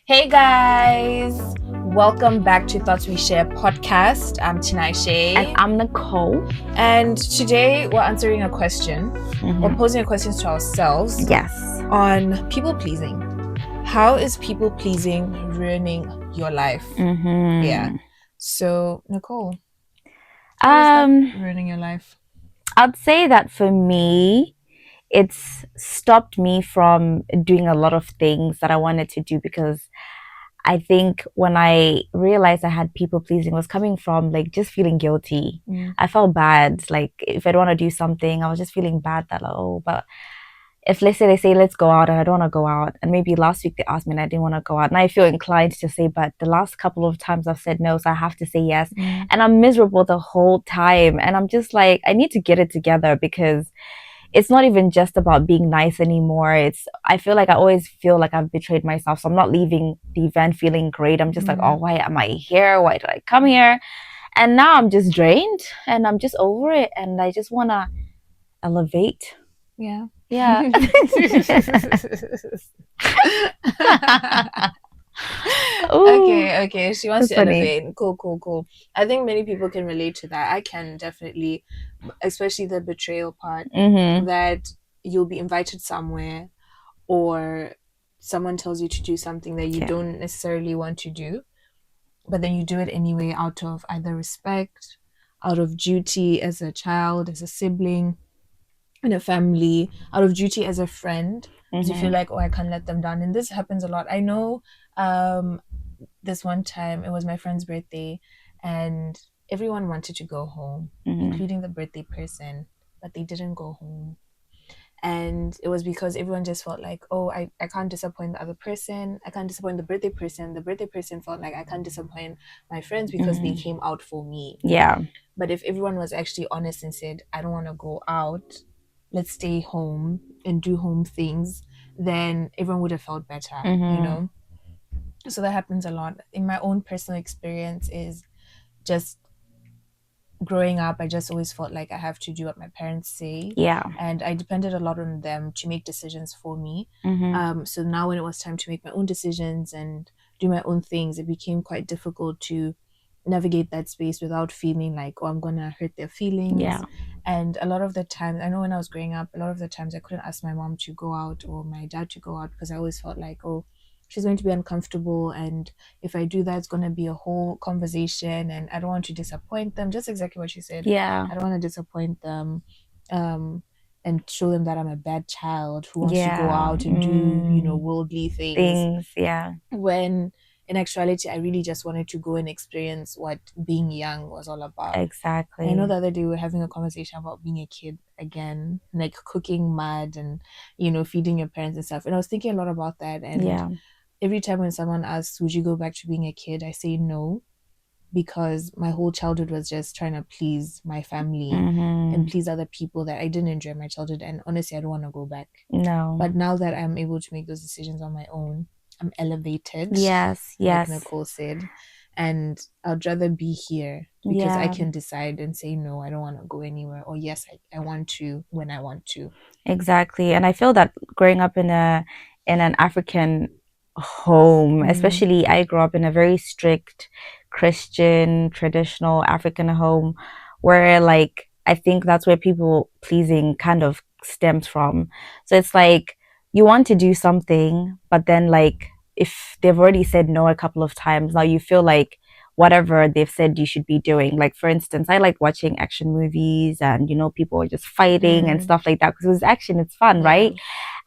Hey guys, welcome back to Thoughts We Share podcast. I'm Tinashe. And I'm Nicole. And today we're answering a question or posing a question to ourselves. Yes. On people pleasing. How is people pleasing ruining your life? Yeah. So, Nicole, how is that ruining your life? I'd say that for me, it's stopped me from doing a lot of things that I wanted to do, because I think when I realized I had people pleasing, was coming from like just feeling guilty. I felt bad. Like if I'd want to do something, I was just feeling bad that but if let's say they say let's go out and I don't want to go out, and maybe last week they asked me and I didn't want to go out, and I feel inclined to say, but the last couple of times I've said no, so I have to say yes, and I'm miserable the whole time, and I'm just like, I need to get it together, because it's not even just about being nice anymore. I feel like I always feel like I've betrayed myself, so I'm not leaving the event feeling great. I'm just like, oh, why am I here? Why did I come here? And now I'm just drained and I'm just over it, and I just want to elevate. Yeah. Okay. She wants to elevate. Cool. I think many people can relate to that. I can definitely, especially the betrayal part, that you'll be invited somewhere or someone tells you to do something that you don't necessarily want to do, but then you do it anyway out of either respect, out of duty as a child, as a sibling in a family, out of duty as a friend, because you feel like, oh, I can't let them down. And this happens a lot. I know this one time it was my friend's birthday and everyone wanted to go home, including the birthday person, but they didn't go home. And it was because everyone just felt like, oh, I can't disappoint the other person, I can't disappoint the birthday person. The birthday person felt like I can't disappoint my friends because they came out for me. Yeah. But if everyone was actually honest and said, I don't want to go out, let's stay home and do home things, then everyone would have felt better, you know? So that happens a lot. In my own personal experience is just growing up, I just always felt like I have to do what my parents say. Yeah. And I depended a lot on them to make decisions for me. So now when it was time to make my own decisions and do my own things, it became quite difficult to navigate that space without feeling like, oh, I'm gonna hurt their feelings. Yeah. And a lot of the times, I know when I was growing up, a lot of the times I couldn't ask my mom to go out or my dad to go out because I always felt like, oh, she's going to be uncomfortable, and if I do that, it's going to be a whole conversation, and I don't want to disappoint them. Just exactly what she said. Yeah. I don't want to disappoint them and show them that I'm a bad child who wants to go out and do, worldly things. Yeah. When in actuality, I really just wanted to go and experience what being young was all about. Exactly. I know the other day we were having a conversation about being a kid again, like cooking mud and, feeding your parents and stuff. And I was thinking a lot about that. And every time when someone asks, would you go back to being a kid? I say no, because my whole childhood was just trying to please my family and please other people that I didn't enjoy my childhood. And honestly, I don't want to go back. No. But now that I'm able to make those decisions on my own, I'm elevated. Yes. Like Nicole said. And I'd rather be here because I can decide and say, no, I don't want to go anywhere. Or yes, I want to when I want to. Exactly. And I feel that growing up in an African home, especially I grew up in a very strict Christian, traditional African home, where like I think that's where people pleasing kind of stems from. So it's like you want to do something, but then like if they've already said no a couple of times, now you feel like whatever they've said you should be doing. Like for instance, I like watching action movies and people are just fighting and stuff like that, because it was action, it's fun, right?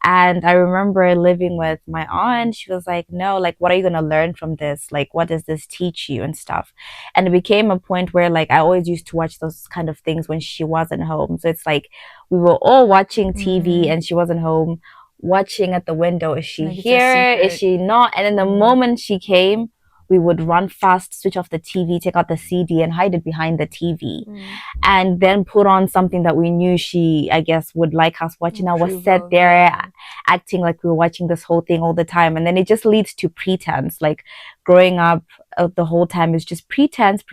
And I remember living with my aunt. She was like, no, like, what are you going to learn from this? Like, what does this teach you and stuff? And it became a point where like I always used to watch those kind of things when she wasn't home. So it's like we were all watching TV and she wasn't home, watching at the window. Is she here? Is she not? And then the moment she came, we would run fast, switch off the TV, take out the CD and hide it behind the TV. And then put on something that we knew she, I guess, would like us watching. I was sat there acting like we were watching this whole thing all the time. And then it just leads to pretense. Like growing up the whole time is just pretense,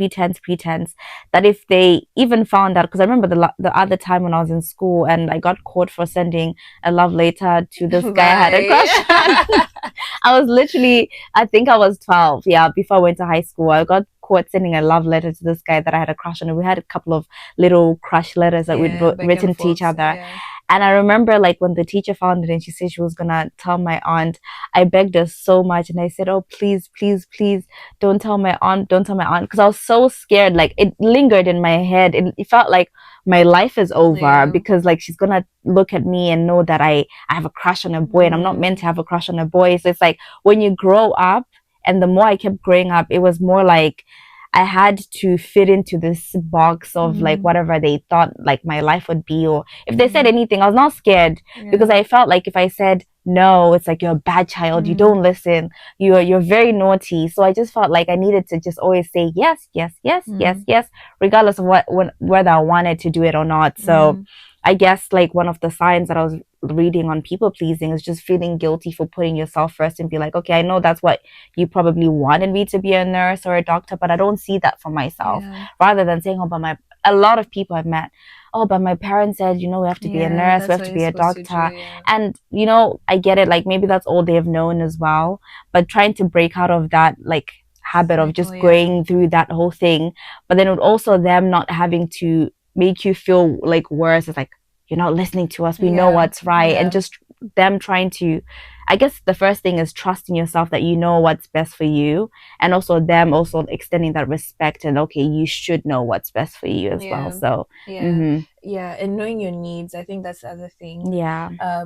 that if they even found out, because I remember the other time when I was in school and I got caught for sending a love letter to this guy I had a crush on. I was literally, I think I was 12. Yeah, before I went to high school, I got caught sending a love letter to this guy that I had a crush on. And we had a couple of little crush letters that we'd Yeah, back and written to each forth. other. Yeah. And I remember like when the teacher found it and she said she was gonna tell my aunt, I begged her so much and I said, oh, please, please, please don't tell my aunt, don't tell my aunt. Because I was so scared. Like it lingered in my head. It felt like my life is over Yeah. because like she's gonna look at me and know that I have a crush on a boy and I'm not meant to have a crush on a boy. So it's like when you grow up, and the more I kept growing up, it was more like I had to fit into this box of like whatever they thought like my life would be, or if they said anything, I was not scared because I felt like if I said no, it's like you're a bad child, you don't listen, you're very naughty. So I just felt like I needed to just always say yes, yes, yes, yes, yes, regardless of whether I wanted to do it or not. So I guess like one of the signs that I was reading on people pleasing is just feeling guilty for putting yourself first and be like, okay, I know that's what you probably wanted me to be, a nurse or a doctor, but I don't see that for myself. Rather than saying, oh, but a lot of people I've met, oh, but my parents said, we have to be a nurse, we have to be a doctor. And, I get it, like maybe that's all they've known as well. But trying to break out of that, like, habit of just going through that whole thing, but then with also them not having to make you feel like worse. It's like, you're not listening to us, we know what's right. And just them trying to, I guess the first thing is trusting yourself that you know what's best for you, and also them also extending that respect and okay, you should know what's best for you as well. So yeah, and knowing your needs, I think that's the other thing.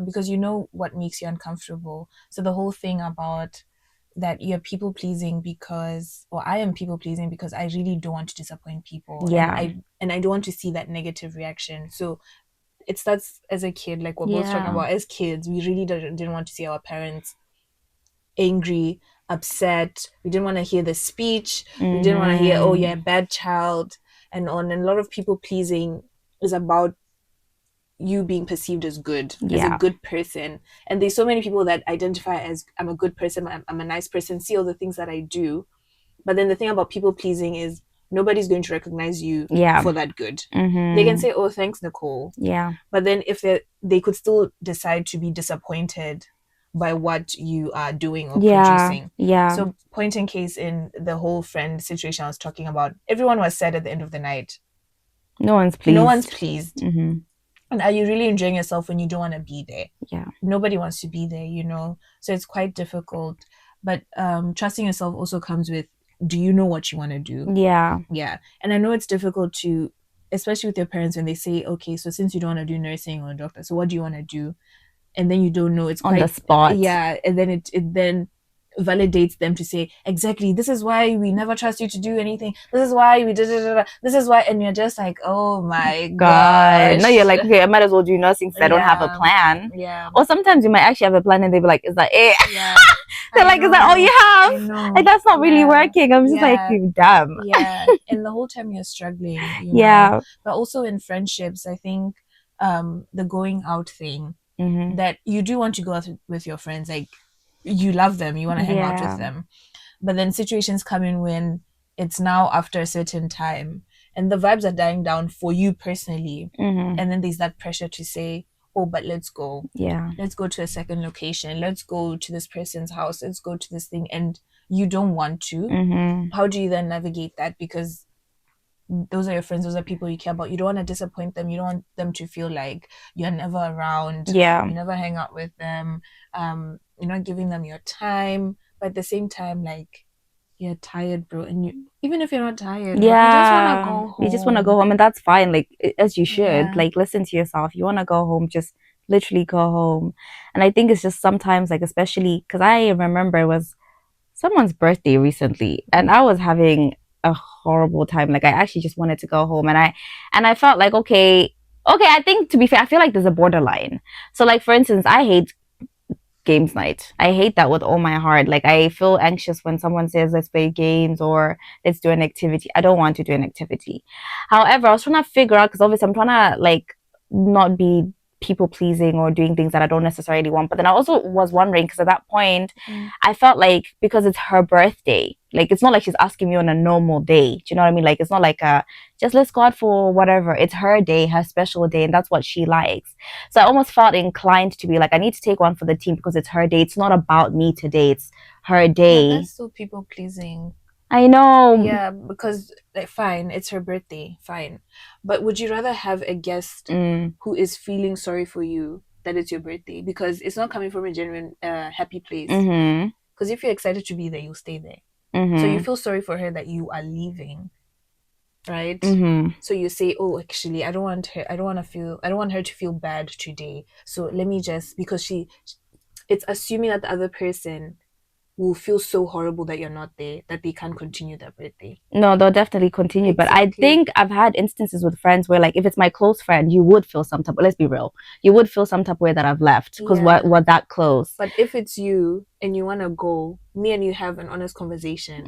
Because you know what makes you uncomfortable. So the whole thing about that you're people pleasing because, or I am people pleasing because I really don't want to disappoint people. And I don't want to see that negative reaction. So it starts as a kid, like we're both talking about. As kids, we really didn't want to see our parents angry, upset. We didn't want to hear the speech. We didn't want to hear, oh, you're a bad child, and on. And a lot of people pleasing is about you being perceived as good, as a good person. And there's so many people that identify as, I'm a good person, I'm a nice person, see all the things that I do. But then the thing about people pleasing is nobody's going to recognize you for that good. They can say, oh, thanks, Nicole. But then if they could still decide to be disappointed by what you are doing or producing. So point in case in the whole friend situation I was talking about, everyone was sad at the end of the night. No one's pleased. And are you really enjoying yourself when you don't want to be there? Nobody wants to be there, So it's quite difficult. But trusting yourself also comes with, do you know what you want to do? Yeah. And I know it's difficult to, especially with your parents, when they say, okay, so since you don't want to do nursing or doctor, so what do you want to do? And then you don't know. It's on the spot. And then it then validates them to say, exactly, this is why we never trust you to do anything. This is why we did it. This is why. And you're just like, oh my God. No, you're like, okay, I might as well do nursing because I don't have a plan. Or sometimes you might actually have a plan and they'll be like, is that it? They're like, is that all you have? Like, that's not really working. I'm just like, damn. And the whole time you're struggling. But also in friendships, I think the going out thing, that you do want to go out with your friends, like you love them, you want to hang out with them, but then situations come in when it's now after a certain time and the vibes are dying down for you personally, and then there's that pressure to say, oh, but let's go to a second location, let's go to this person's house, let's go to this thing, and you don't want to. How do you then navigate that? Because those are your friends, those are people you care about. You don't want to disappoint them. You don't want them to feel like you're never around. You never hang out with them. You're not giving them your time. But at the same time, like, you're tired, bro. And even if you're not tired, you just want to go home. You just want to go home, and that's fine. Like, as you should. Like, listen to yourself. You want to go home, just literally go home. And I think it's just sometimes, like, especially because I remember it was someone's birthday recently, and I was having a horrible time. Like, I actually just wanted to go home, and I felt like, okay, I think, to be fair, I feel like there's a borderline. So, like, for instance, I hate games night. I hate that with all my heart. Like, I feel anxious when someone says, let's play games or let's do an activity. I don't want to do an activity. However, I was trying to figure out, because obviously I'm trying to, like, not be people pleasing or doing things that I don't necessarily want. But then I also was wondering, because at that point I felt like, because it's her birthday, Like, it's not like she's asking me on a normal day. Do you know what I mean? Like, it's not like just let's go out for whatever. It's her day, her special day, and that's what she likes. So I almost felt inclined to be like, I need to take one for the team because it's her day. It's not about me today. It's her But day. that's so people pleasing. I know. Yeah, because like, fine, it's her birthday, fine. But would you rather have a guest who is feeling sorry for you that it's your birthday? Because it's not coming from a genuine happy place. Because if you're excited to be there, you'll stay there. So you feel sorry for her that you are leaving, right? So you say, oh, actually, I don't want her to feel bad today. So let me just, because it's assuming that the other person will feel so horrible that you're not there that they can't continue their birthday. No, they'll definitely continue. Exactly. But I think I've had instances with friends where, like, if it's my close friend, you would feel some type. Let's be real, you would feel some type of way that I've left because we're that close. But if it's you and you want to go, me and you have an honest conversation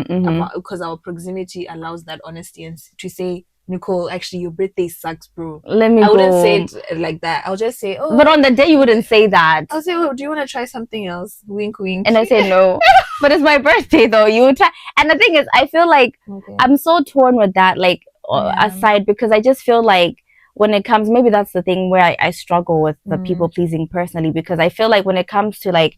about, because our proximity allows that honesty, and to say, Nicole, actually, your birthday sucks, bro. Let me I go. wouldn't say it like that. I'll just say, oh. But on the day, you wouldn't say that. I'll say, oh, do you want to try something else? Wink, wink. And I say no. But it's my birthday, though. You would try. And the thing is, I feel like I'm so torn with that, like, aside, because I just feel like when it comes, maybe that's the thing where I struggle with the people pleasing personally, because I feel like when it comes to, like,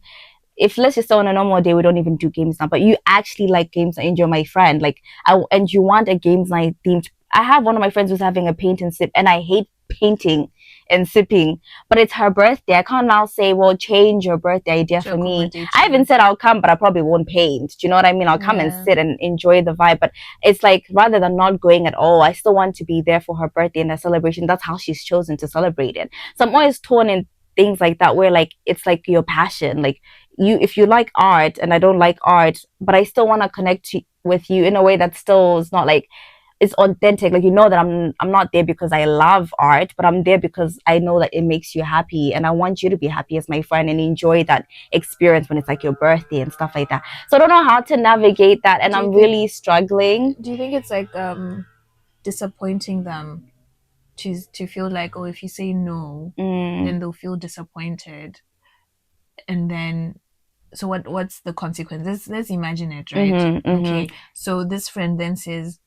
if let's just say on a normal day we don't even do games now, but you actually like games night and you're my friend, like, and you want a games night themed. I have one of my friends who's having a paint and sip, and I hate painting and sipping, but it's her birthday. I can't now say, well, change your birthday idea for me. I even said I'll come, but I probably won't paint. Do you know what I mean? I'll come and sit and enjoy the vibe. But it's like, rather than not going at all, I still want to be there for her birthday and the celebration. That's how she's chosen to celebrate it. So I'm always torn in things like that, where, like, it's like your passion. Like, if you like art and I don't like art, but I still want to connect with you in a way that still is not like, it's authentic. Like, you know that I'm not there because I love art, but I'm there because I know that it makes you happy, and I want you to be happy as my friend and enjoy that experience when it's like your birthday and stuff like that. So I don't know how to navigate that, and I'm really struggling. Do you think it's like disappointing them to feel like, oh, if you say no, then they'll feel disappointed, and then so what's the consequence? Let's imagine it, right? Okay, so this friend then says,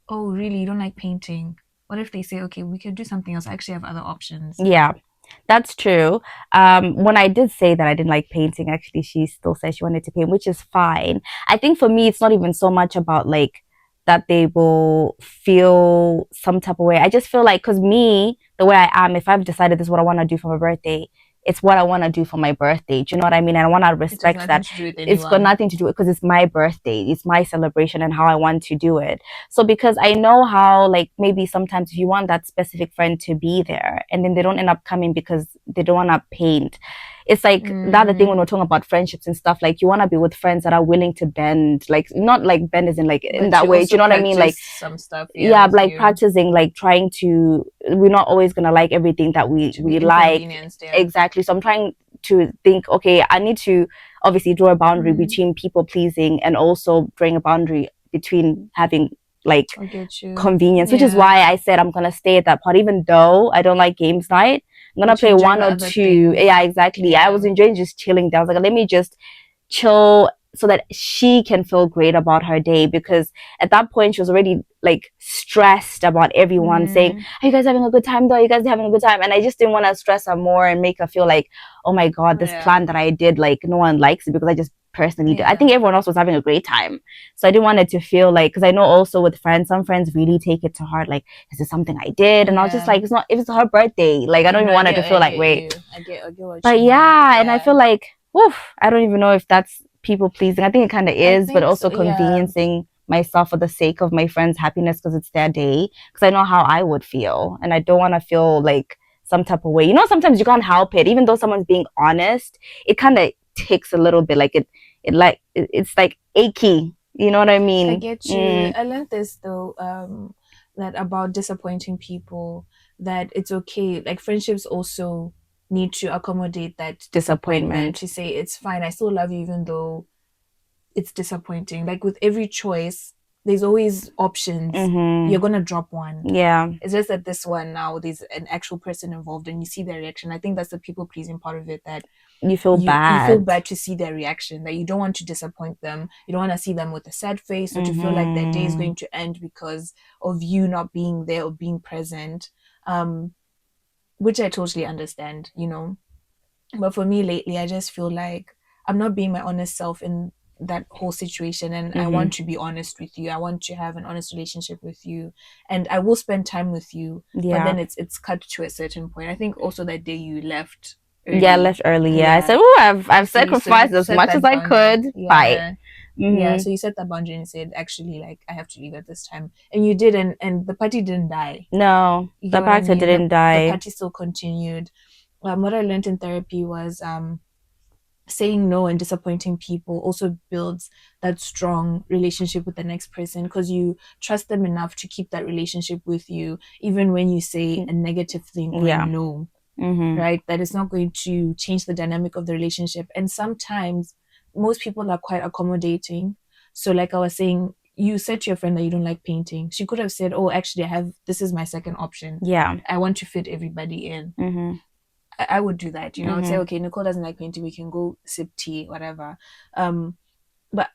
oh, really, you don't like painting? What if they say, okay, we could do something else, I actually have other options? Yeah, that's true. When I did say that I didn't like painting, actually, she still said she wanted to paint, which is fine. I think for me, it's not even so much about, like, that they will feel some type of way. I just feel like, because me, the way I am, if I've decided this is what I want to do for my birthday, it's what I want to do for my birthday. Do you know what I mean? And I want to respect that. It's got nothing to do with, because it's my birthday. It's my celebration and how I want to do it. So because I know how, like, maybe sometimes if you want that specific friend to be there and then they don't end up coming because they don't want to paint, it's like the other thing when we're talking about friendships and stuff, like, you want to be with friends that are willing to bend, like, not like bend as in like in that way, do you know what I mean? Like some stuff, like practicing, like trying to, we're not always gonna like everything that we like, exactly. So I'm trying to think, okay, I need to obviously draw a boundary between people pleasing and also drawing a boundary between having, like, convenience, which is why I said I'm gonna stay at that part, even though I don't like games night. I'm gonna play one or two. Yeah, exactly. I was enjoying just chilling there. I was like, let me just chill so that she can feel great about her day, because at that point she was already, like, stressed about everyone saying, are you guys having a good time though? Are you guys having a good time? And I just didn't want to stress her more and make her feel like, oh my god, this plan that I did, like, no one likes it, because I just personally did. I think everyone else was having a great time, so I didn't want it to feel like, because I know also with friends, some friends really take it to heart, like, is this something I did? And I was just like, it's not, if it's her birthday, like, I don't even want her to feel like, wait, I get what but and I feel like, woof, I don't even know if that's people pleasing. I think it kind of is, but also so, conveniencing myself for the sake of my friends' happiness because it's their day, because I know how I would feel and I don't want to feel like some type of way. You know, sometimes you can't help it, even though someone's being honest, it kind of takes a little bit, like, it's like achy, you know what I mean? I get you. I learned this though, that about disappointing people, that it's okay, like, friendships also need to accommodate that disappointment, to say it's fine, I still love you even though it's disappointing. Like, with every choice there's always options. You're gonna drop one. It's just that this one now there's an actual person involved and you see their reaction. I think that's the people pleasing part of it, that you feel you feel bad. bad to see their reaction, that you don't want to disappoint them, you don't want to see them with a sad face, or to feel like their day is going to end because of you not being there or being present, which I totally understand, you know. But for me lately, I just feel like I'm not being my honest self in that whole situation. And I want to be honest with you. I want to have an honest relationship with you. And I will spend time with you. But Yeah. then it's cut to a certain point. I think also that day you left Yeah, early. left early. Yeah, I Yeah. said, "Oh, I've So you sacrificed as set much as that I boundary. could. Bye." Yeah. Yeah. Mm-hmm. So you set that boundary and said, actually, like, I have to leave at this time. And you did, and the party didn't die. No, You the get what I character mean? didn't The die. party still continued. What I learned in therapy was saying no and disappointing people also builds that strong relationship with the next person, because you trust them enough to keep that relationship with you even when you say a negative thing or a Yeah. no, Mm-hmm. right? That is not going to change the dynamic of the relationship. And sometimes most people are quite accommodating. So like I was saying, you said to your friend that you don't like painting. She could have said, oh, actually, I have, this is my second option. Yeah. I want to fit everybody in. Mm-hmm. I would do that. You know, I'd say, Mm-hmm. okay, Nicole doesn't like painting. We can go sip tea, whatever. Um, but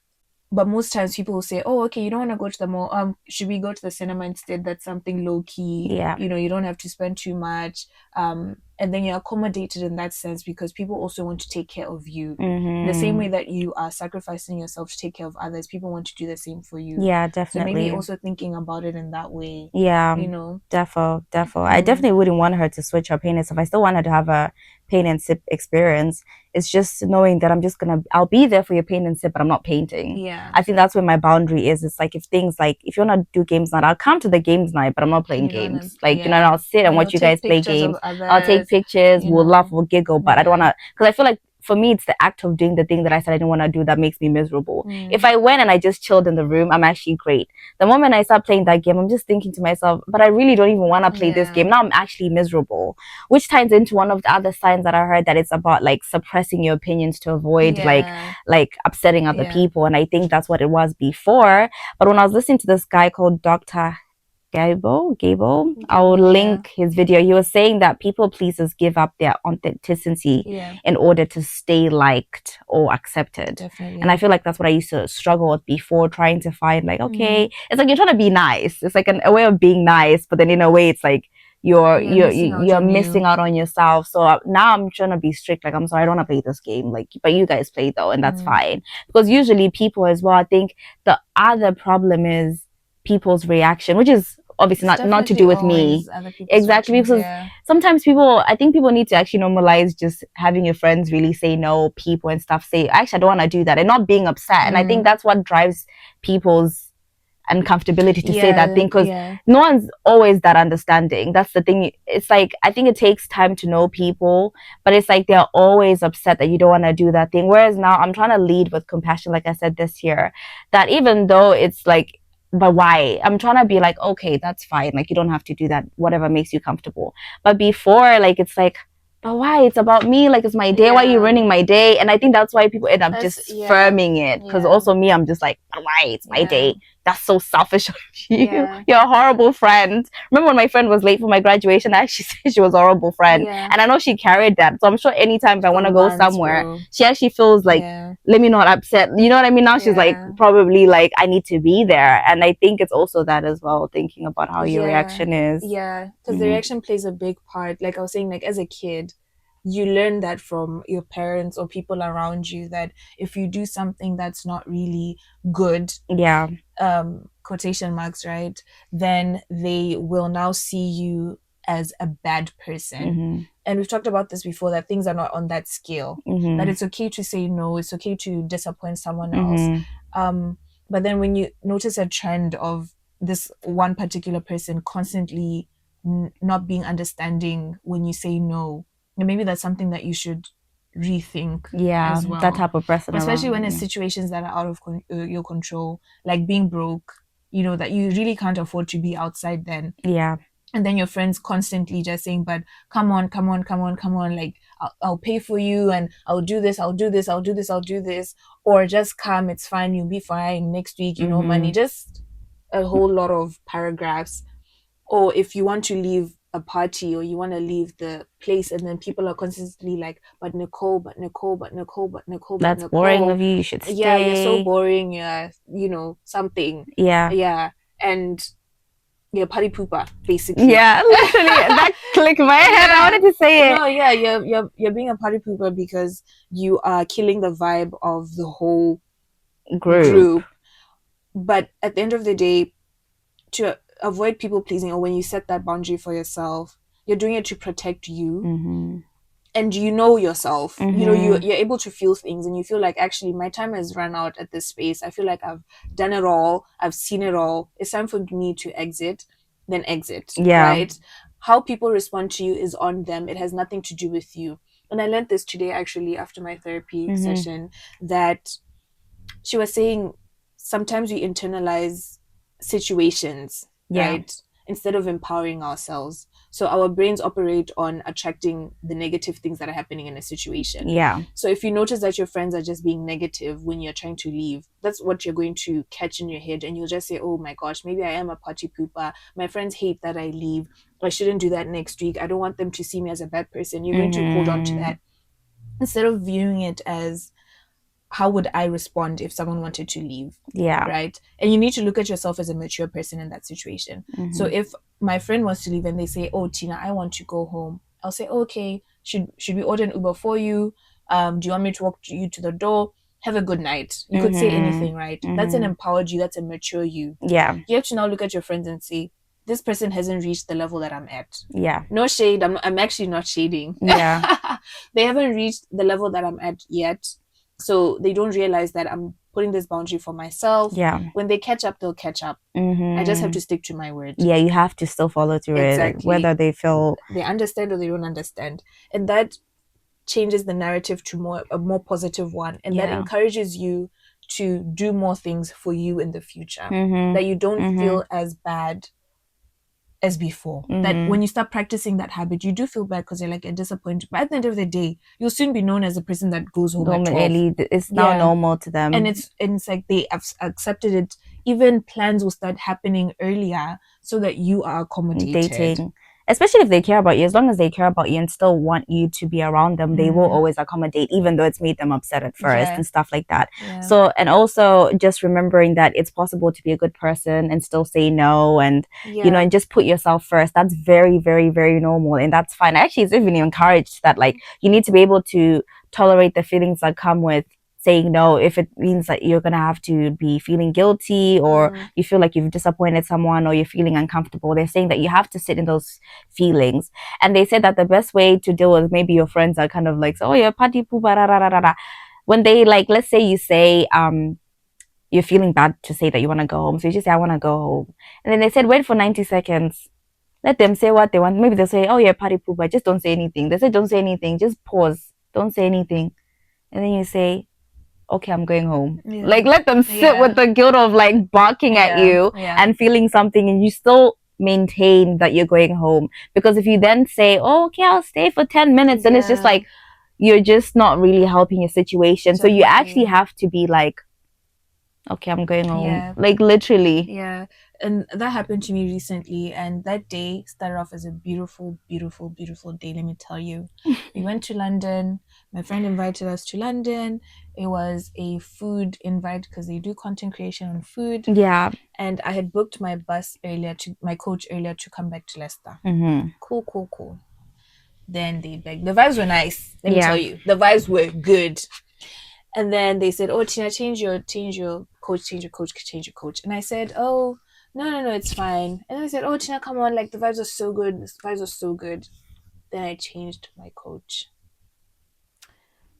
but most times people will say, oh, okay, you don't want to go to the mall. Should we go to the cinema instead? That's something low key. Yeah. You know, you don't have to spend too much. And then you're accommodated in that sense because people also want to take care of you. The same way Mm-hmm. that you are sacrificing yourself to take care of others, people want to do the same for you. Yeah, So maybe definitely. also thinking about it in that way, Yeah, you know. defo. I definitely wouldn't want her to switch her paint and stuff. I still want her to have a paint and sip experience. It's just knowing that I'll be there for your paint and sip, but I'm not painting. Yeah. I think that's where my boundary is. It's like if things like, if you want to do games night, I'll come to the games night, but I'm not playing You don't wanna, games. Like, you know, and yeah. I'll sit and And you'll watch you guys take play pictures games. of I'll take others, pictures, you we'll laugh, know. we'll giggle, but I don't want Yeah. to, because I feel like for me, it's the act of doing the thing that I said I didn't want to do that makes me miserable. If I went and I just chilled in the room, I'm actually great. The moment I start playing that game, I'm just thinking to myself, but I really don't even want to play this game. Yeah. Now I'm actually miserable, which ties into one of the other signs that I heard, that it's about like suppressing your opinions to avoid Yeah. like upsetting other Yeah. people. And I think that's what it was before. But when I was listening to this guy called Dr. Gable, I'll Yeah. link his video. He was saying that people pleasers give up their authenticity Yeah. in order to stay liked or accepted. Definitely. And I feel like that's what I used to struggle with before, trying to find like, okay, it's like you're trying to be nice. It's like a way of being nice, but then in a way it's like you're missing out on yourself. So now I'm trying to be strict. Like, I'm sorry, I don't want to play this game. Like, but you guys play though, and that's fine. Because usually people as well, I think the other problem is people's reaction, which is obviously not to do with me. Exactly, because sometimes people, I think people need to actually normalize just having your friends really say no, people and stuff say, actually, I don't want to do that, and not being upset. And I think that's what drives people's uncomfortability to say that thing, because no one's always that understanding. That's the thing. It's like, I think it takes time to know people, but it's like they're always upset that you don't want to do that thing. Whereas now I'm trying to lead with compassion, like I said this year, that even though it's like, but why? I'm trying to be like, okay, that's fine. Like, you don't have to do that, whatever makes you comfortable. But before, like, it's like, but why? It's about me. Like, it's my day. Why are you ruining my day? And I think that's why people end up just firming it. Because also me, I'm just like, but why? It's my day. That's so selfish of you. You're a horrible friend. Remember when my friend was late for my graduation? I actually said she was a horrible friend. And I know she carried that. So I'm sure anytime if I want to go somewhere, she actually feels like, let me not upset. You know what I mean? Now she's like, probably like, I need to be there. And I think it's also that as well, thinking about how your reaction is. Yeah, because the reaction plays a big part. Like I was saying, like as a kid, you learn that from your parents or people around you, that if you do something that's not really good, quotation marks, right, then they will now see you as a bad person. And we've talked about this before, that things are not on that scale, that it's okay to say no, it's okay to disappoint someone else. But then when you notice a trend of this one particular person constantly not being understanding when you say no, and maybe that's something that you should rethink as well. That type of person, especially when it's situations that are out of your control, like being broke, you know, that you really can't afford to be outside then. And then your friends constantly just saying, but come on, like I'll pay for you, and I'll do this, I'll do this, or just come, it's fine, you'll be fine next week, money, just a whole lot of paragraphs. Or if you want to leave a party or you want to leave the place, and then people are constantly like, but Nicole, but Nicole, but Nicole, but Nicole, but That's boring Nicole. of you. You should Yeah, you're so stay. boring. Yeah, you know, something. Yeah. Yeah. And you're a party pooper, basically. Yeah, literally, that clicked my head. I Yeah. wanted to say it. No, yeah, you're being a party pooper because you are killing the vibe of the whole Group. group. But at the end of the day, to avoid people pleasing, or when you set that boundary for yourself, you're doing it to protect you. Mm-hmm. And you know yourself. Mm-hmm. You know, you're able to feel things, and you feel like, actually my time has run out at this space. I feel like I've done it all, I've seen it all, it's time for me to exit. Then exit. Yeah. Right? How people respond to you is on them, it has nothing to do with you. And I learned this today, actually, after my therapy session, that she was saying sometimes we internalize situations, right? Instead of empowering ourselves. So our brains operate on attracting the negative things that are happening in a situation. Yeah. So if you notice that your friends are just being negative when you're trying to leave, that's what you're going to catch in your head. And you'll just say, oh my gosh, maybe I am a party pooper. My friends hate that I leave. I shouldn't do that next week. I don't want them to see me as a bad person. You're going to hold on to that instead of viewing it as, how would I respond if someone wanted to leave? Yeah. Right? And you need to look at yourself as a mature person in that situation. So if my friend wants to leave and they say, oh, Tina, I want to go home, I'll say, okay, should we order an Uber for you? Do you want me to walk you to the door? Have a good night. You could say anything, right? That's an empowered you. That's a mature you. Yeah. You have to now look at your friends and say, this person hasn't reached the level that I'm at. Yeah. No shade. I'm actually not shading. Yeah. They haven't reached the level that I'm at yet. So they don't realize that I'm putting this boundary for myself. Yeah. When they catch up, they'll catch up. I just have to stick to my word. Yeah, you have to still follow through it, whether they feel they understand or they don't understand. And that changes the narrative to a more positive one. And that encourages you to do more things for you in the future. That you don't feel as bad as before. That when you start practicing that habit, you do feel bad because you're like a disappointed. But at the end of the day, you'll soon be known as a person that goes home at 12. It's now normal to them. And it's like they have accepted it. Even plans will start happening earlier so that you are accommodated. Especially if they care about you. As long as they care about you and still want you to be around them, they will always accommodate, even though it's made them upset at first and stuff like that. So, and also just remembering that it's possible to be a good person and still say no, and you know, and just put yourself first. That's very, very, very normal, and that's fine. Actually, it's even encouraged that, like, you need to be able to tolerate the feelings that come with saying no, if it means that you're gonna have to be feeling guilty, or you feel like you've disappointed someone, or you're feeling uncomfortable. They're saying that you have to sit in those feelings. And they said that the best way to deal with, maybe your friends are kind of like, oh, you're party poopa, da, da, da, da, da. When they, like, let's say you say you're feeling bad to say that you want to go home, so you just say, I want to go home, and then they said, wait for 90 seconds, let them say what they want. Maybe they'll say, oh, you're party poopa, just don't say anything. They say, don't say anything, just pause, don't say anything. And then you say, okay, I'm going home. Like, let them sit with the guilt of, like, barking at you and feeling something, and you still maintain that you're going home. Because if you then say, oh, okay, I'll stay for 10 minutes, then it's just like, you're just not really helping your situation. So you actually have to be like, okay, I'm going home. Like, literally. Yeah. And that happened to me recently, and that day started off as a beautiful, beautiful, beautiful day, let me tell you. We went to London. My friend invited us to London. It was a food invite because they do content creation on food. Yeah. And I had booked my coach earlier to come back to Leicester. Cool. Then they begged. The vibes were nice, let me tell you. The vibes were good. And then they said, oh, Tina, change your coach. And I said, oh, no, it's fine. And then I said, oh, Tina, come on, like, the vibes are so good. The vibes are so good. Then I changed my coach.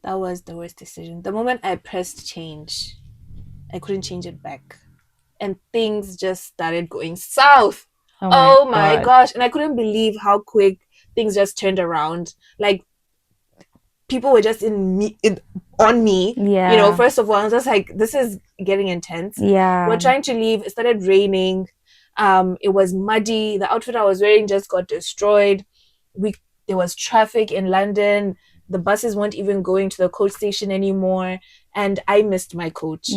That was the worst decision. The moment I pressed change, I couldn't change it back. And things just started going south. Oh my gosh. And I couldn't believe how quick things just turned around. Like, people were just on me. You know, first of all, I was just like, this is getting intense. We're trying to leave. It started raining. It was muddy. The outfit I was wearing just got destroyed. There was traffic in London. The buses weren't even going to the coach station anymore. And I missed my coach.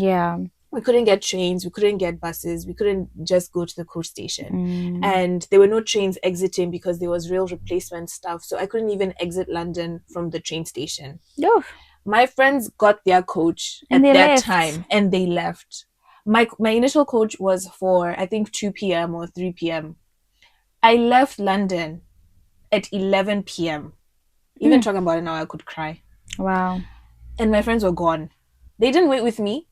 we couldn't get trains, we couldn't get buses, we couldn't just go to the coach station. And there were no trains exiting because there was rail replacement stuff. So I couldn't even exit London from the train station. My friends got their coach and at that left. time and they left. My initial coach was for, I think, 2 p.m. or 3 p.m. I left London at 11 p.m. Even talking about it now, I could cry. Wow. And my friends were gone. They didn't wait with me.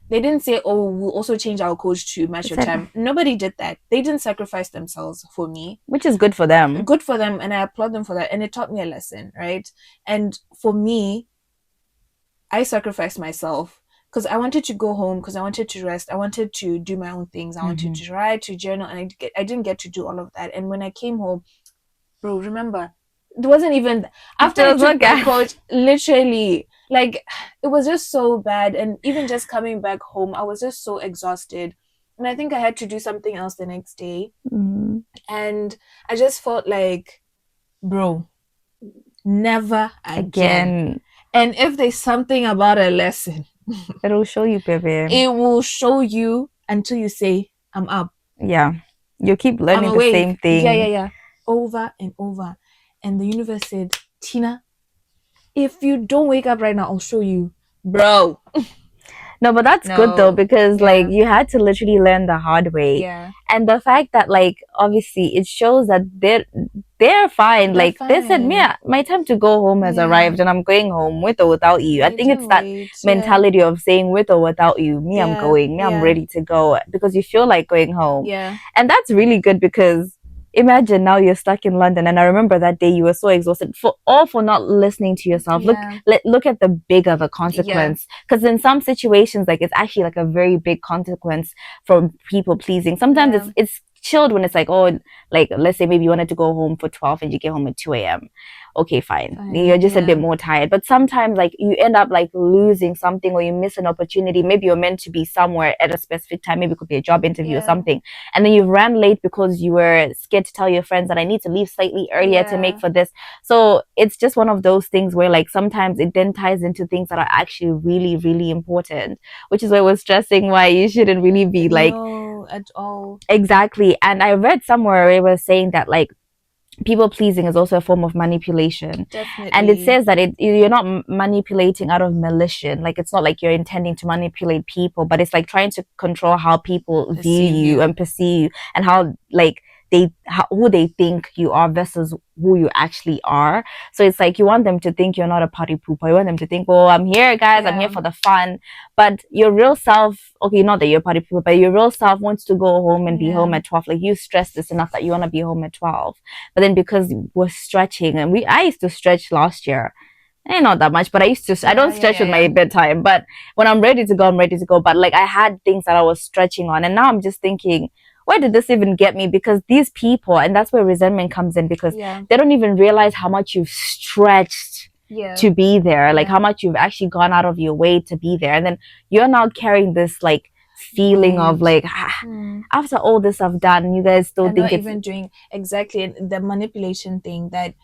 They didn't say, oh, we'll also change our coach to match your time. Nobody did that. They didn't sacrifice themselves for me. Which is good for them. Good for them, and I applaud them for that. And it taught me a lesson, right? And for me, I sacrificed myself because I wanted to go home, because I wanted to rest. I wanted to do my own things. I wanted to write, to journal, and I didn't get to do all of that. And when I came home, bro, remember, it wasn't even after I took my coach, literally, like, it was just so bad. And even just coming back home, I was just so exhausted. And I think I had to do something else the next day. And I just felt like, bro, never again. And if there's something about a lesson, it will show you, baby. It will show you until you say, I'm up. Yeah. You keep learning the same thing. Yeah. Over and over. And the universe said, Tina, if you don't wake up right now, I'll show you. Bro. No, but that's good though, because like you had to literally learn the hard way. Yeah. And the fact that like obviously it shows that they're fine. Like they said, my time to go home has arrived and I'm going home with or without you. I think it's that mentality of saying with or without you, I'm going, I'm ready to go, because you feel like going home. Yeah. And that's really good, because imagine now you're stuck in London, and I remember that day you were so exhausted for not listening to yourself. Look at the bigger the consequence, because in some situations, like, it's actually like a very big consequence from people pleasing. Sometimes it's chilled when it's like, oh, like, let's say maybe you wanted to go home for 12 and you get home at 2 a.m. Okay, fine. You're just a bit more tired. But sometimes, like, you end up like losing something, or you miss an opportunity. Maybe you're meant to be somewhere at a specific time. Maybe it could be a job interview or something. And then you ran late because you were scared to tell your friends that I need to leave slightly earlier to make for this. So it's just one of those things where, like, sometimes it then ties into things that are actually really, really important, which is why we're stressing why you shouldn't really be like... No, at all. Exactly. And I read somewhere it was saying that, like, people pleasing is also a form of manipulation. Definitely. And it says that you're not manipulating out of malicious. Like, it's not like you're intending to manipulate people, but it's like trying to control how people view you and perceive you, and how, like, who they think you are versus who you actually are. So it's like you want them to think you're not a party pooper. You want them to think, well, I'm here, guys, I'm here for the fun. But your real self, okay, not that you're a party pooper, but your real self wants to go home and be home at 12. Like, you stress this enough that you want to be home at 12. But then because we're stretching, and I used to stretch last year. Not that much, but I used to. I don't stretch with my bedtime, but when I'm ready to go, I'm ready to go. But like, I had things that I was stretching on, and now I'm just thinking, where did this even get me? Because these people, and that's where resentment comes in, because they don't even realize how much you've stretched to be there, like how much you've actually gone out of your way to be there, and then you're now carrying this like feeling of like, after all this I've done, you guys still think it's even doing exactly the manipulation thing, that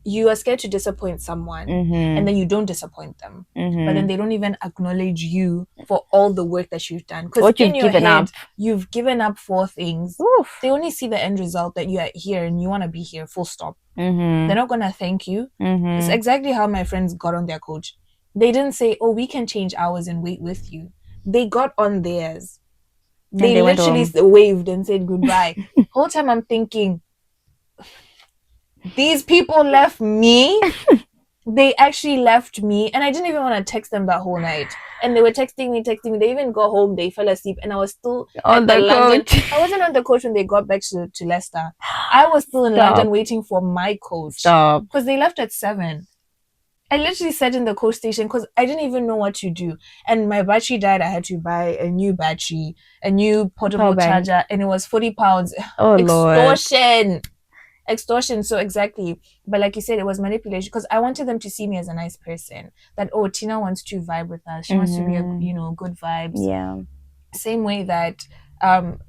you are scared to disappoint someone, and then you don't disappoint them, but then they don't even acknowledge you for all the work that you've done, because in your head you've given up 4 things. They only see the end result, that you are here and you want to be here, full stop. They're not gonna thank you. It's exactly how my friends got on their coach. They didn't say, oh, we can change ours and wait with you. They got on theirs. They literally waved and said goodbye. Whole time I'm thinking, these people left me. They actually left me, and I didn't even want to text them that whole night. And they were texting me. They even got home, they fell asleep, and I was still on the London. coach. I wasn't on the coach when they got back to Leicester. I was still in London waiting for my coach, because they left at 7. I literally sat in the coach station because I didn't even know what to do. And my battery died. I had to buy a new battery, a new portable charger, and it was £40. Oh, extortion. Lord. Extortion. So exactly. But like you said, it was manipulation, because I wanted them to see me as a nice person. That, oh, Tina wants to vibe with us. She wants to be, good vibes. Yeah. Same way that,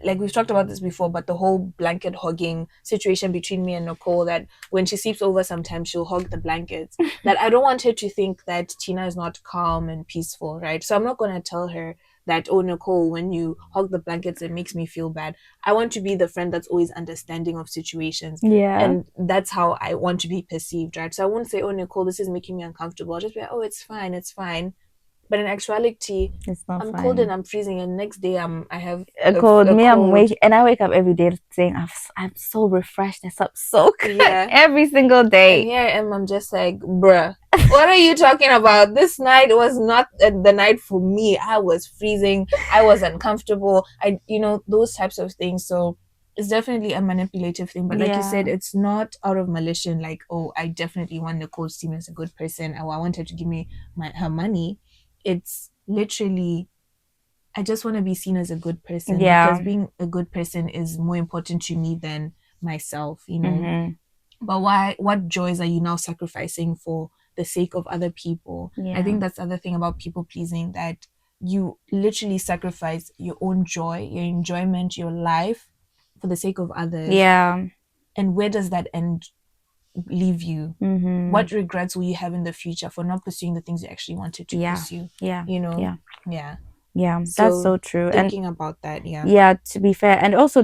like we've talked about this before, but the whole blanket hugging situation between me and Nicole, that when she sleeps over, sometimes she'll hug the blankets. That I don't want her to think that Tina is not calm and peaceful, right? So I'm not going to tell her that, oh, Nicole, when you hug the blankets, it makes me feel bad. I want to be the friend that's always understanding of situations. Yeah. And that's how I want to be perceived, right? So I won't say, oh, Nicole, this is making me uncomfortable. I'll just be like, oh, it's fine, it's fine. But in actuality, It's not I'm cold and fine. I'm freezing, and next day I have A cold. a Me, cold. I wake up every day saying I'm so refreshed. I slept so good Yeah. every single And day. here I am, I'm just like, bruh, what are you talking about? This night was not the night for me. I was freezing. I was uncomfortable. Those types of things. So it's definitely a manipulative thing. But like you said, Yeah. it's not out of malicious, like, oh, I definitely want Nicole to see me as a good person. Or I want her to give me her money. It's literally, I just want to be seen as a good person, because Yeah. being a good person is more important to me than myself, Mm-hmm. But what joys are you now sacrificing for the sake of other people? I Yeah. think that's the other thing about people pleasing, that you literally sacrifice your own joy, your enjoyment, your life for the sake of others. Yeah. And where does that end leave you? Mm-hmm. What regrets will you have in the future for not pursuing the things you actually wanted to Yeah. pursue? Yeah. You know? Yeah. Yeah. Yeah. That's So so true. And thinking about that, yeah. yeah, to be fair, and also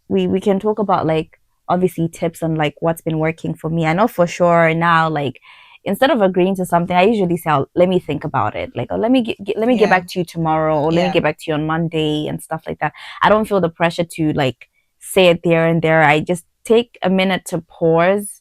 we can talk about like obviously tips on like what's been working for me. I know for sure now, like instead of agreeing to something, I usually say, let me think about it. Like, oh, let me get Yeah. back to you tomorrow, or let me Yeah. get back to you on Monday and stuff like that. I don't feel the pressure to like say it there and there. I just take a minute to pause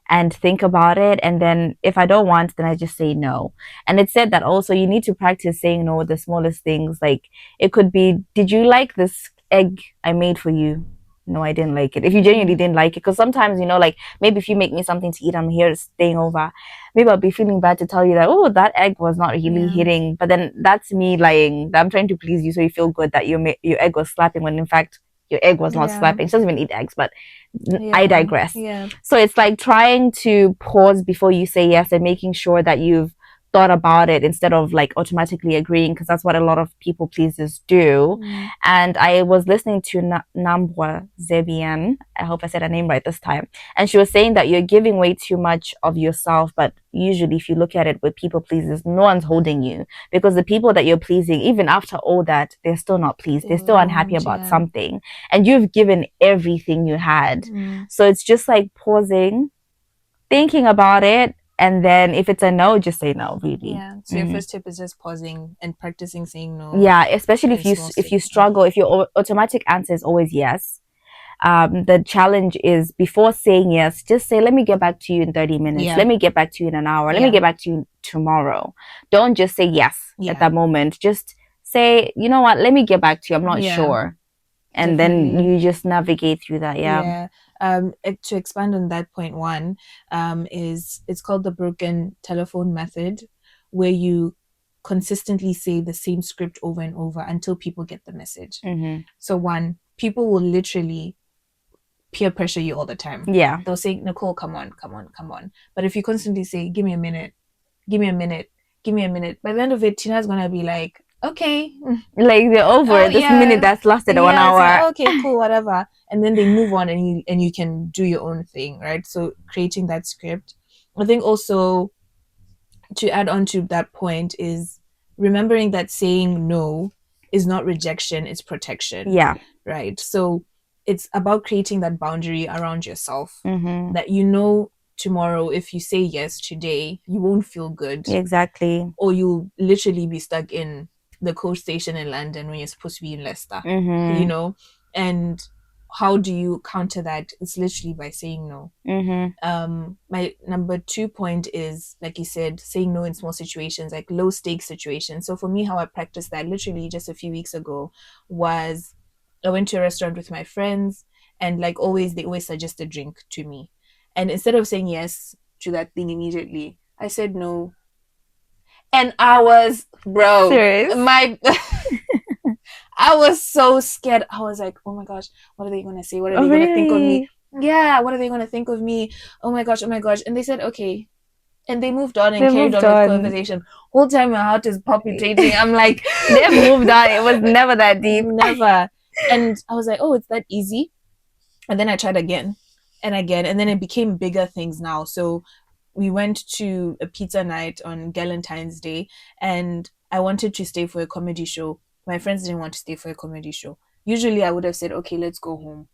and think about it, and then if I don't want, then I just say no. And it said that also you need to practice saying no with the smallest things. Like it could be, did you like this egg I made for you? No, I didn't like it. If you genuinely didn't like it, because sometimes like maybe if you make me something to eat, I'm here staying over, maybe I'll be feeling bad to tell you that, oh, that egg was not really hitting, but then that's me lying, that I'm trying to please you so you feel good that your egg was slapping, when in fact your egg was not slapping. She doesn't even eat eggs, but I digress. Yeah. So it's like trying to pause before you say yes, and making sure that you've thought about it instead of like automatically agreeing, because that's what a lot of people pleasers do. And I was listening to Nambwa Zebian. I hope I said her name right this time. And she was saying that you're giving way too much of yourself, but usually if you look at it with people pleasers, no one's holding you, because the people that you're pleasing, even after all that, they're still not pleased. They're still unhappy about something, and you've given everything you had. So it's just like pausing, thinking about it, and then if it's a no, just say no, really. Yeah. So your first tip is just pausing and practicing saying no. Yeah, especially if you struggle, if your automatic answer is always yes. The challenge is, before saying yes, just say, let me get back to you in 30 minutes. Let me get back to you in an hour. Let me get back to you tomorrow. Don't just say yes at that moment. Just say, you know what, let me get back to you. I'm not sure. And then you just navigate through that. Yeah. To expand on that point, one is, it's called the broken telephone method, where you consistently say the same script over and over until people get the message. So one, people will literally peer pressure you all the time. Yeah. They'll say, Nicole, come on. But if you constantly say, give me a minute, give me a minute, give me a minute, by the end of it, Tina's gonna be like, okay, like they're over this minute that's lasted 1 hour. Like, okay, cool, whatever. And then they move on, and you can do your own thing, right? So creating that script. I think also, to add on to that point, is remembering that saying no is not rejection, it's protection. Yeah. Right. So it's about creating that boundary around yourself, that tomorrow, if you say yes today, you won't feel good. Exactly. Or you'll literally be stuck in the coach station in London when you're supposed to be in Leicester. And how do you counter that? It's literally by saying no. My number 2 point is, like you said, saying no in small situations, like low stakes situations. So for me, how I practiced that literally just a few weeks ago was, I went to a restaurant with my friends, and like always, they always suggest a drink to me. And instead of saying yes to that thing immediately, I said no. And I was, serious? I was so scared. I was like, oh my gosh, what are they going to say? What are they going to think of me? Yeah, what are they going to think of me? Oh my gosh. And they said, okay. And they moved on and carried on with conversation. Whole time my heart is palpitating. I'm like, they moved on. It was never that deep. Never. And I was like, oh, it's that easy. And then I tried again and again. And then it became bigger things now. So we went to a pizza night on Galentine's Day, and I wanted to stay for a comedy show. My friends didn't want to stay for a comedy show. Usually I would have said, okay, let's go home.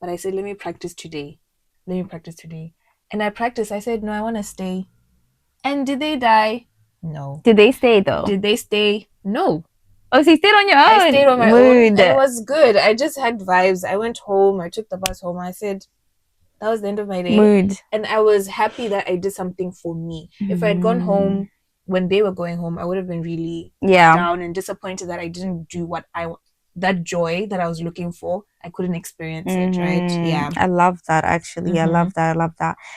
But I said, let me practice today. Let me practice today. And I practiced. I said, no, I want to stay. And did they die? No. Did they stay though? Did they stay? No. Oh, so you stayed on your own? I stayed on my own Mood. and it was good. I just had vibes. I went home. I took the bus home. I said, that was the end of my day. Mood. And I was happy that I did something for me. If I had gone home when they were going home, I would have been really down and disappointed that I didn't do that joy that I was looking for. I couldn't experience it, right? Yeah. I love that, actually. I love that.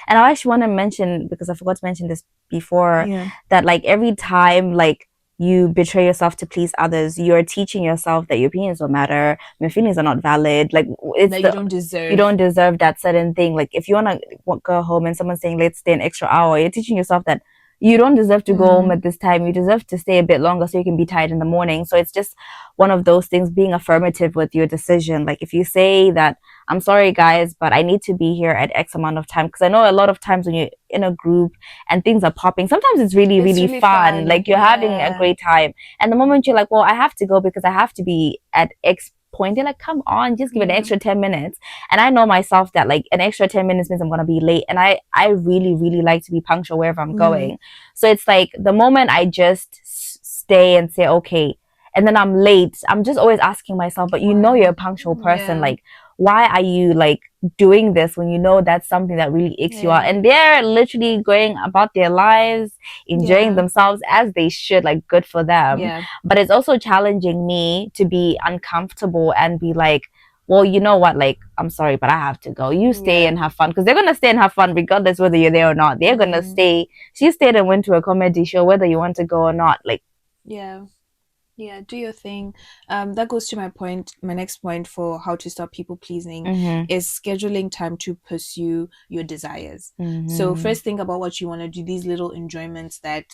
And I actually want to mention, because I forgot to mention this before, that like every time like you betray yourself to please others, you're teaching yourself that your opinions don't matter, your feelings are not valid. Like it's that you don't deserve that certain thing. Like if you want to go home and someone's saying let's stay an extra hour, you're teaching yourself that you don't deserve to go home at this time. You deserve to stay a bit longer so you can be tired in the morning. So it's just one of those things, being affirmative with your decision. Like if you say that, I'm sorry guys, but I need to be here at X amount of time, because I know a lot of times when you're in a group and things are popping, sometimes it's really fun. Like you're having a great time, and the moment you're like, well, I have to go because I have to be at X point, they're like, come on, just give it an extra 10 minutes. And I know myself that like an extra 10 minutes means I'm gonna be late, and I really like to be punctual wherever I'm going. So it's like the moment I just stay and say okay, and then I'm late, I'm just always asking myself, but you know you're a punctual person, like why are you like doing this when you know that's something that really icks you out? And they're literally going about their lives, enjoying themselves as they should, like good for them. But it's also challenging me to be uncomfortable and be like, well, you know what, like I'm sorry, but I have to go. You stay and have fun, because they're gonna stay and have fun regardless whether you're there or not. They're gonna stay. She stayed and went to a comedy show whether you want to go or not. Like do your thing. That goes to my next point for how to stop people pleasing is scheduling time to pursue your desires. So first think about what you want to do, these little enjoyments that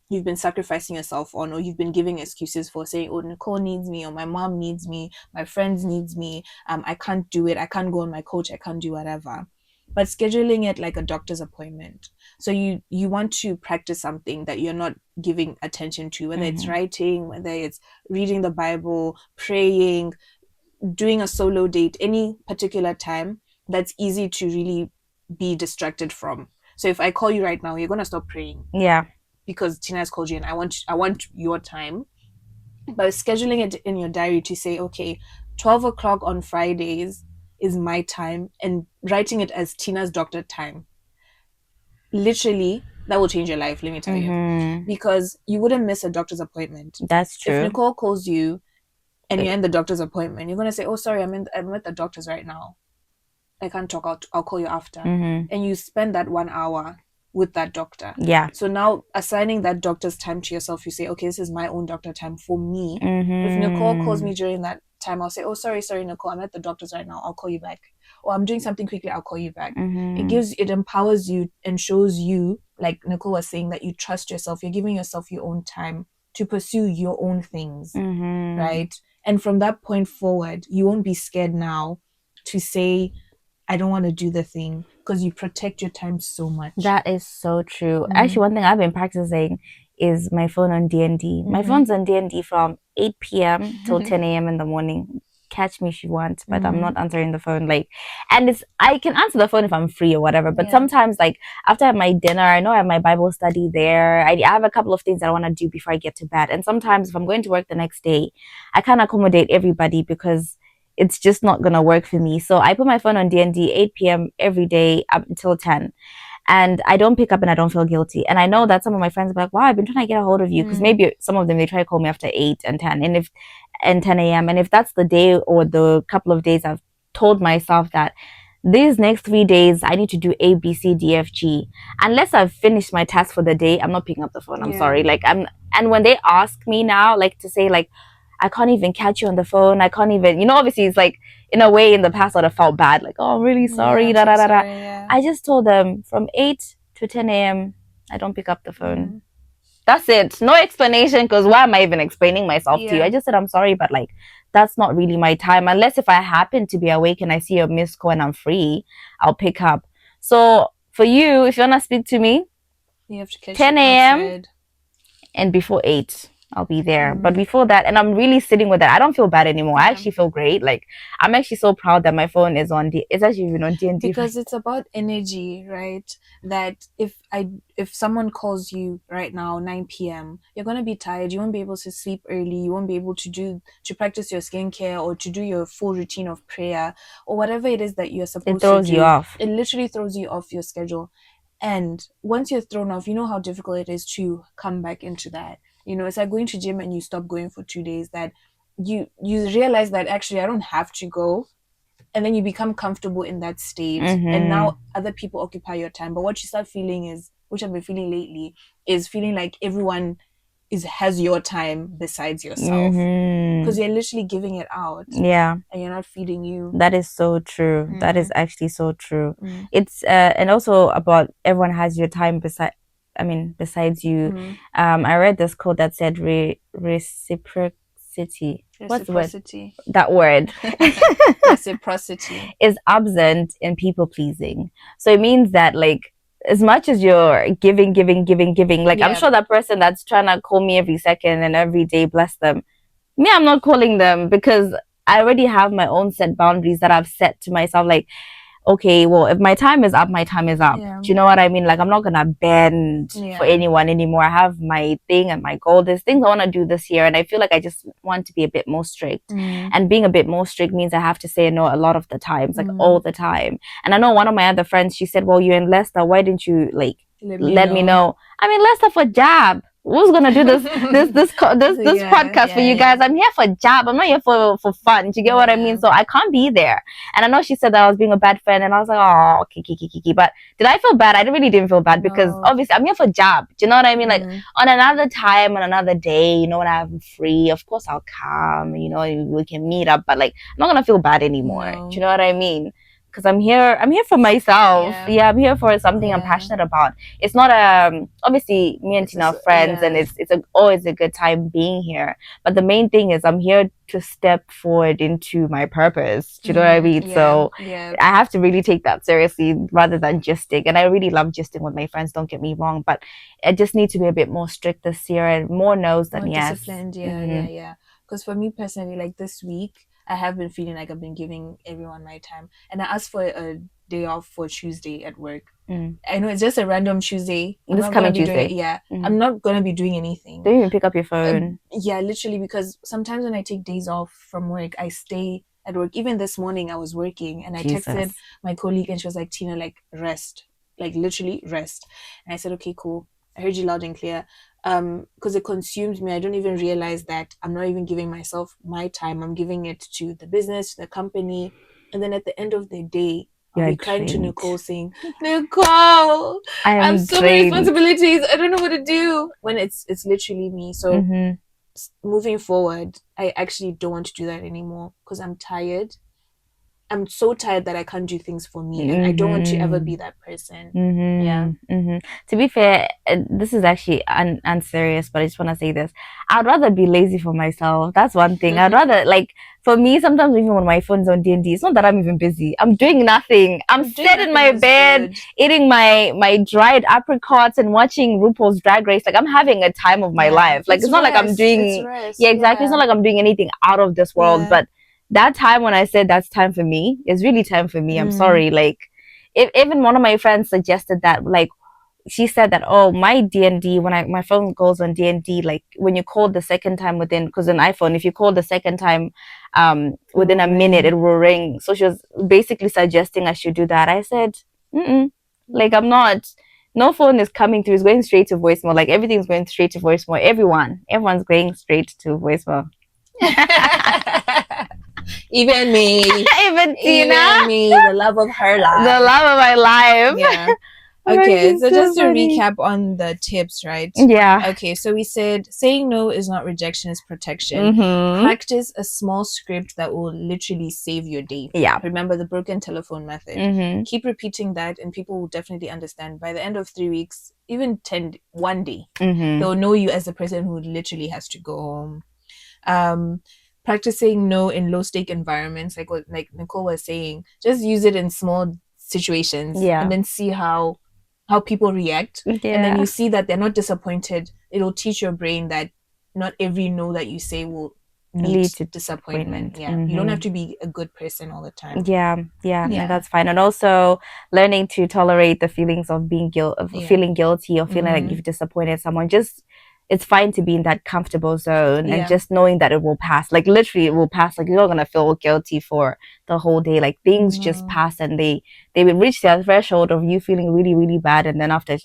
you've been sacrificing yourself on, or you've been giving excuses for, saying, oh, Nicole needs me, or my mom needs me, my friends needs me, I can't do it, I can't go on my coach, I can't do whatever. But scheduling it like a doctor's appointment. So you want to practice something that you're not giving attention to, whether it's writing, whether it's reading the Bible, praying, doing a solo date, any particular time that's easy to really be distracted from. So if I call you right now, you're gonna stop praying. Because Tina has called you and I want your time. But scheduling it in your diary to say, okay, 12 o'clock on Fridays is my time, and writing it as Tina's doctor time. Literally, that will change your life, let me tell you. Because you wouldn't miss a doctor's appointment. That's true. If Nicole calls you and you're in the doctor's appointment, you're going to say, oh, sorry, I'm at the doctor's right now. I can't talk. I'll call you after. And you spend that 1 hour with that doctor. So now assigning that doctor's time to yourself, you say, okay, this is my own doctor time for me. If Nicole calls me during that time, I'll say, oh, sorry, Nicole, I'm at the doctor's right now, I'll call you back. Or I'm doing something quickly, I'll call you back. It empowers you and shows you, like Nicole was saying, that you trust yourself. You're giving yourself your own time to pursue your own things, right? And from that point forward, you won't be scared now to say, I don't want to do the thing, because you protect your time so much. That is so true. Actually, one thing I've been practicing is my phone on D&D. My phone's on D&D from 8 p.m. till 10 a.m. in the morning. Catch me if you want, but I'm not answering the phone. Like, and I can answer the phone if I'm free or whatever. But sometimes, like after I have my dinner, I know I have my Bible study there. I have a couple of things that I want to do before I get to bed. And sometimes, if I'm going to work the next day, I can't accommodate everybody because it's just not gonna work for me. So I put my phone on D&D 8 p.m. every day up until 10. And I don't pick up and I don't feel guilty. And I know that some of my friends are like, wow, I've been trying to get a hold of you. Because maybe some of them, they try to call me after 8 and 10 and 10 a.m. And if that's the day or the couple of days I've told myself that these next 3 days, I need to do A, B, C, D, F, G. Unless I've finished my task for the day, I'm not picking up the phone. I'm sorry. Like and when they ask me now, like to say like, I can't even catch you on the phone. I can't even, obviously it's like, in a way in the past I would have felt bad. Like, oh, I'm really sorry. I just told them from 8 to 10 a.m. I don't pick up the phone. That's it. No explanation, because why am I even explaining myself to you? I just said, I'm sorry, but like, that's not really my time. Unless if I happen to be awake and I see a missed call and I'm free, I'll pick up. So for you, if you want to speak to me, you have to catch 10 a.m. and before 8. I'll be there. But before that, and I'm really sitting with that. I don't feel bad anymore. I actually feel great. Like, I'm actually so proud that my phone is on it's actually even on D&D. Because it's about energy, right? That if someone calls you right now 9 p.m., you're gonna be tired. You won't be able to sleep early. You won't be able to practice your skincare or to do your full routine of prayer or whatever it is that you're supposed to do. It throws you off. It literally throws you off your schedule. And once you're thrown off, you know how difficult it is to come back into that. You know, it's like going to gym and you stop going for 2 days, that you realize that actually I don't have to go, and then you become comfortable in that state, and now other people occupy your time. But what you start feeling is, which I've been feeling lately, is feeling like everyone has your time besides yourself, because you're literally giving it out, and you're not feeding you. That is so true. That is actually so true. It's and also about everyone has your time besides you. I read this quote that said reciprocity. What's the word? That word. Reciprocity is absent in people pleasing. So it means that, like, as much as you're giving, like, I'm sure that person that's trying to call me every second and every day, bless them, me, I'm not calling them because I already have my own set boundaries that I've set to myself. Like, okay, well, if my time is up, my time is up. Do you know what I mean? Like, I'm not gonna bend for anyone anymore. I have my thing and my goal. There's things I want to do this year, and I feel like I just want to be a bit more strict. And being a bit more strict means I have to say no a lot of the times, like all the time. And I know one of my other friends, she said, well, you're in Leicester, why didn't you, like, let me know? I'm in Leicester for job. Who's gonna do this podcast for you guys? I'm here for job. I'm not here for fun. Do you get what I mean? So I can't be there. And I know she said that I was being a bad friend, and I was like, oh, kiki. But did I feel bad? I really didn't feel bad because obviously I'm here for job. Do you know what I mean? Like, on another time, on another day, you know, when I'm free, of course I'll come. You know, we can meet up. But, like, I'm not gonna feel bad anymore. Do you know what I mean? Because I'm here for myself. I'm here for something I'm passionate about. It's not obviously me and Tina are friends, and it's always a good time being here. But the main thing is I'm here to step forward into my purpose. Do you know what I mean? So I have to really take that seriously rather than gisting. And I really love gisting with my friends, don't get me wrong, but I just need to be a bit more strict this year and more no's than yes. Disciplined, yeah. Because for me personally, like this week, I have been feeling like I've been giving everyone my time. And I asked for a day off for Tuesday at work. I know it's just a random Tuesday. This coming Tuesday. I'm not going to be doing anything. Don't even pick up your phone. Literally, because sometimes when I take days off from work, I stay at work. Even this morning, I was working and I texted my colleague and she was like, Tina, like, rest. Like, literally rest. And I said, okay, cool. I heard you loud and clear. Because it consumes me. I don't even realize that I'm not even giving myself my time. I'm giving it to the business, to the company. And then at the end of the day, I'll be crying to Nicole saying, Nicole, I have so many responsibilities. I don't know what to do. When it's literally me. So moving forward, I actually don't want to do that anymore because I'm tired. I'm so tired that I can't do things for me, and I don't want to ever be that person. To be fair, this is actually unserious, but I just want to say this. I'd rather be lazy for myself. That's one thing. I'd rather, like, for me, sometimes even when my phone's on D&D, it's not that I'm even busy. I'm doing nothing. I'm sitting in my bed, eating my dried apricots and watching RuPaul's Drag Race. Like, I'm having a time of my life. Like, it's not like I'm doing... Yeah, exactly. It's not like I'm doing anything out of this world, but that time when I said that's time for me, is really time for me. I'm sorry. Like, even one of my friends suggested that, like, she said that, oh, my D&D, when my phone goes on D&D, like, when you call the second time within, because an iPhone, if you call the second time within a minute, it will ring. So she was basically suggesting I should do that. I said, like, I'm not, no phone is coming through, it's going straight to voicemail. Like, everything's going straight to voicemail. Everyone's going straight to voicemail. Even me. Even Tina. Even me, the love of her life. The love of my life. Yeah. Okay, so just to recap on the tips, right? Yeah. Okay, so we said saying no is not rejection, it's protection. Practice a small script that will literally save your day. Yeah. Remember the broken telephone method. Keep repeating that and people will definitely understand. By the end of 3 weeks, even 1 day, they'll know you as the person who literally has to go home. Practicing no in low stake environments, like Nicole was saying, just use it in small situations and then see how people react. And then you see that they're not disappointed. It'll teach your brain that not every no that you say will lead meet to disappointment. disappointment. Yeah. You don't have to be a good person all the time. Yeah, yeah, no, Yeah. that's fine. And also learning to tolerate the feelings of being of Yeah. feeling guilty or feeling like you've disappointed someone. Just it's fine to be in that comfortable zone and Yeah. just knowing that it will pass. Like literally it will pass. Like you're not gonna feel guilty for the whole day. Like things just pass and they will reach their threshold of you feeling really, really bad, and then after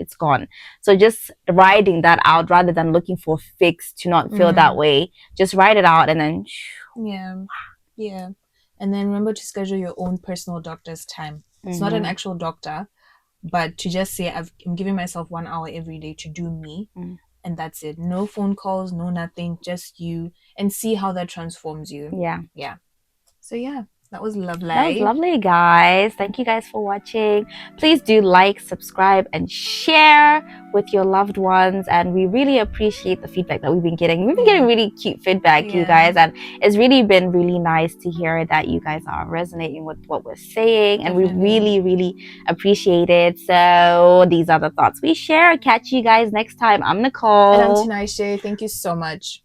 it's gone. So just riding that out rather than looking for a fix to not feel that way. Just ride it out and then yeah. Yeah. And then remember to schedule your own personal doctor's time. It's not an actual doctor, but to just say, I'm giving myself 1 hour every day to do me. And that's it. No phone calls, no nothing, just you. And see how that transforms you. Yeah. Yeah. So, yeah. That was lovely. That was lovely, guys. Thank you guys for watching. Please do like, subscribe, and share with your loved ones. And we really appreciate the feedback that we've been getting. We've been getting really cute feedback, you guys. And it's really been really nice to hear that you guys are resonating with what we're saying. And we really, really appreciate it. So these are the thoughts we share. Catch you guys next time. I'm Nicole. And I'm Tinashe. Thank you so much.